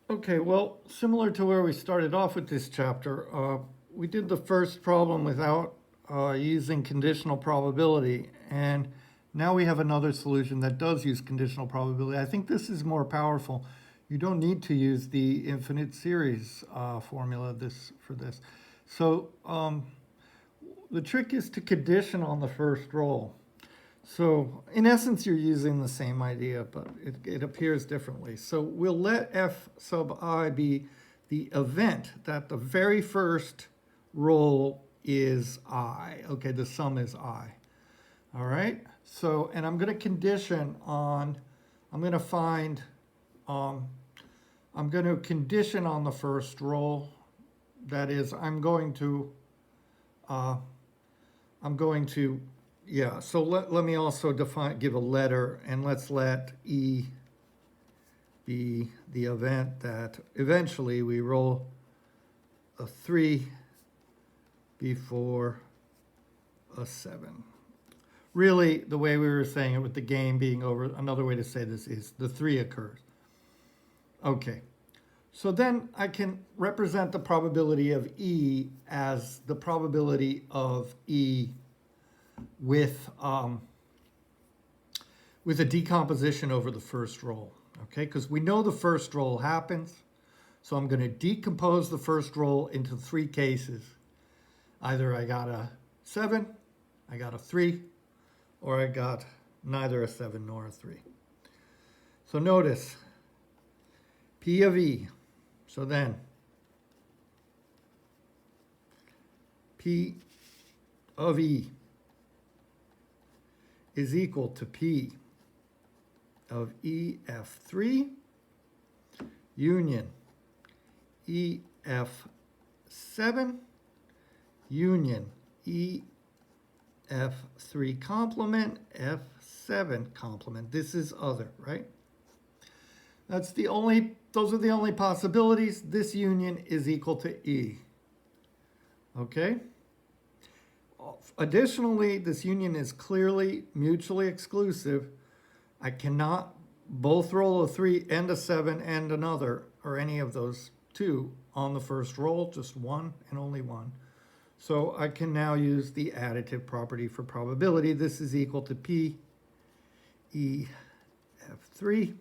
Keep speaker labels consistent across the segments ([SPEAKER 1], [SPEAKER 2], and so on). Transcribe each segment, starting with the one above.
[SPEAKER 1] Okay, well, similar to where we started off with this chapter, we did the first problem without using conditional probability, and now we have another solution that does use conditional probability. I think this is more powerful. You don't need to use the infinite series formula for this. So the trick is to condition on the first roll. So in essence, you're using the same idea, but it appears differently. So we'll let f sub I be the event that the very first roll is I. Okay, the sum is I. All right. So, and I'm going to condition on, I'm going to find, I'm going to condition on the first roll. That is, I'm going to, yeah, so let me also give a letter, and let's let E be the event that eventually we roll a 3 before a 7. Really, the way we were saying it with the game being over, another way to say this is the 3 occurs. Okay, so then I can represent the probability of E as the probability of E with a decomposition over the first roll, okay? Because we know the first roll happens, so I'm going to decompose the first roll into 3 cases. Either I got a 7, I got a 3, or I got neither a 7 nor a 3. So notice, P of E, so then P of E is equal to P of EF3 union EF7 union EF3 complement F7 complement. This is other, right? Those are the only possibilities. This union is equal to E. Okay? Additionally, this union is clearly mutually exclusive. I cannot both roll a 3 and a 7 and another, or any of those two, on the first roll, just one and only one. So I can now use the additive property for probability. This is equal to P E F3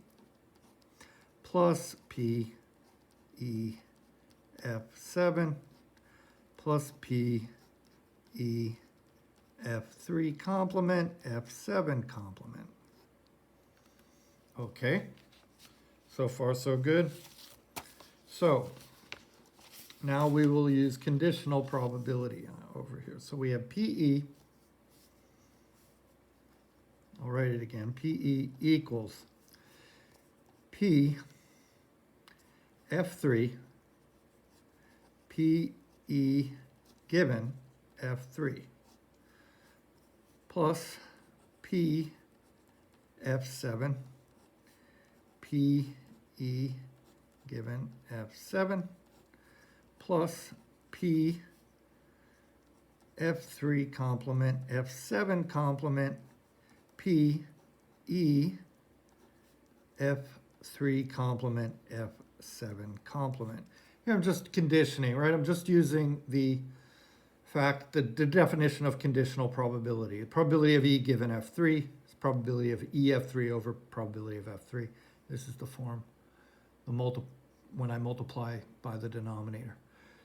[SPEAKER 1] plus P E F7 plus P E F3 complement, F7 complement. Okay, so far so good. So now we will use conditional probability over here. So we have PE, I'll write it again, PE equals P F3 PE given F3 plus P F7 PE given F7 plus P F3 complement F7 complement P E F3 complement F7 complement. Here I'm just conditioning, right? I'm just using the definition of conditional probability. The probability of E given F3 is probability of EF3 over probability of F3. This is the form, when I multiply by the denominator.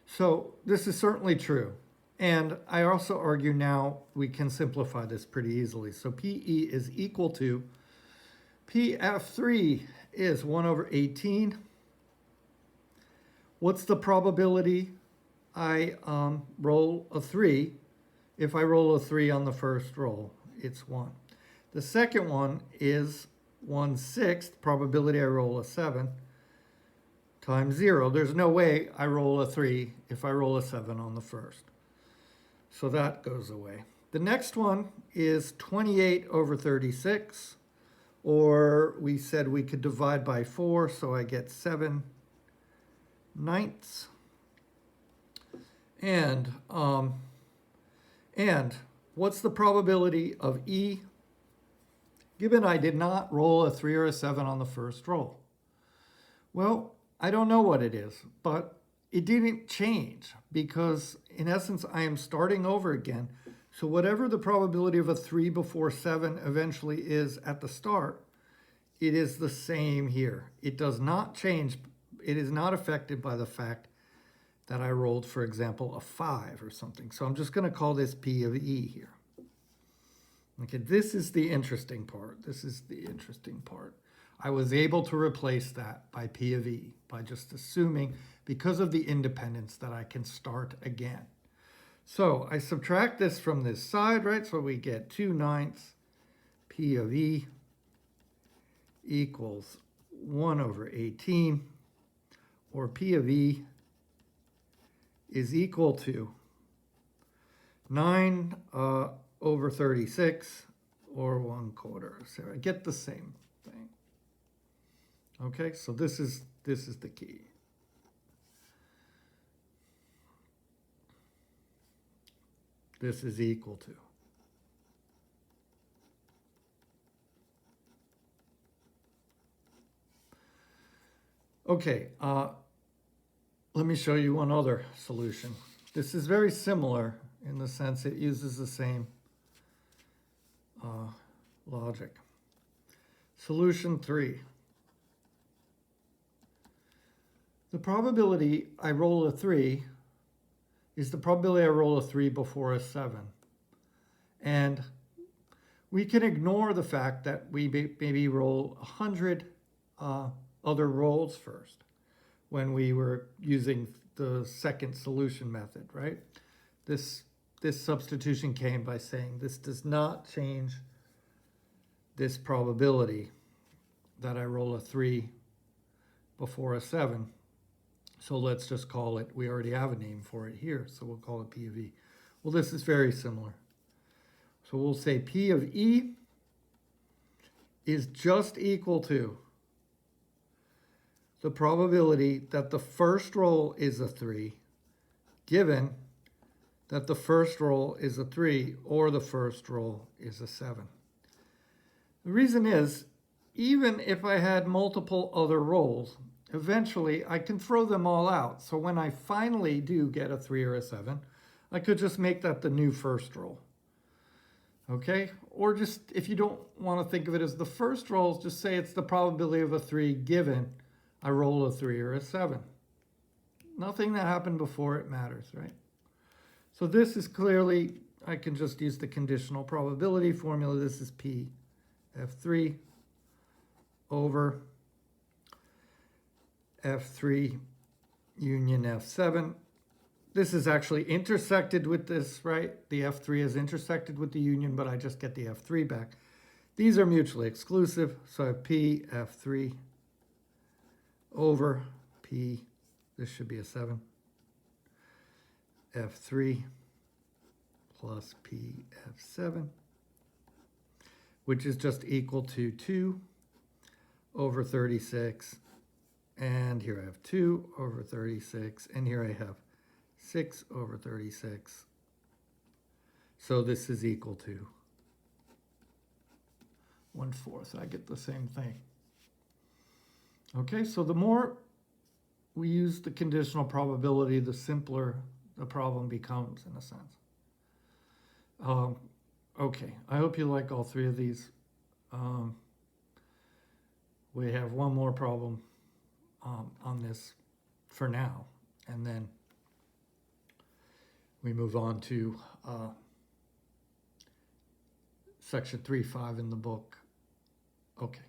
[SPEAKER 1] So this is certainly true. And I also argue now we can simplify this pretty easily. So PE is equal to PF3 is 1 over 18. What's the probability I roll a 3? If I roll a 3 on the first roll, it's 1. The second one is 1/6, probability I roll a 7, times 0. There's no way I roll a 3 if I roll a 7 on the first. So that goes away. The next one is 28 over 36, or we said we could divide by 4, so I get 7/9. And what's the probability of E given I did not roll a 3 or a 7 on the first roll? Well, I don't know what it is, but it didn't change because in essence, I am starting over again. So whatever the probability of a 3 before 7 eventually is at the start, it is the same here. It does not change. It is not affected by the fact that I rolled, for example, a 5 or something. So I'm just going to call this P of E here. Okay, this is the interesting part. This is the interesting part. I was able to replace that by P of E, by just assuming, because of the independence, that I can start again. So I subtract this from this side, right? So we get 2/9 P of E equals 1/18, or P of E is equal to 9/36, or 1/4. So I get the same thing. Okay, so this is the key. This is equal to. Okay, let me show you one other solution. This is very similar in the sense it uses the same logic. Solution 3. The probability I roll a 3 is the probability I roll a 3 before a 7. And we can ignore the fact that we maybe roll 100 other rolls first when we were using the second solution method, right? This substitution came by saying this does not change this probability that I roll a 3 before a 7. So let's just call it, we already have a name for it here, so we'll call it P of E. Well, this is very similar. So we'll say P of E is just equal to the probability that the first roll is a 3, given that the first roll is a 3 or the first roll is a 7. The reason is, even if I had multiple other rolls, eventually I can throw them all out. So when I finally do get a 3 or a 7, I could just make that the new first roll. Okay? Or just, if you don't want to think of it as the first rolls, just say it's the probability of a 3 given I roll a 3 or a 7. Nothing that happened before it matters, right? So this is clearly, I can just use the conditional probability formula. This is P F3 over F3 union F7. This is actually intersected with this, right? The F3 is intersected with the union, but I just get the F3 back. These are mutually exclusive, so I have P F3 over P, this should be a 7, F3 plus P F7, which is just equal to 2 over 36. And here I have 2 over 36. And here I have 6 over 36. So this is equal to 1/4. I get the same thing. Okay, so the more we use the conditional probability, the simpler the problem becomes, in a sense. Okay, I hope you like all three of these. We have one more problem on this for now, and then we move on to section 3.5 in the book. Okay.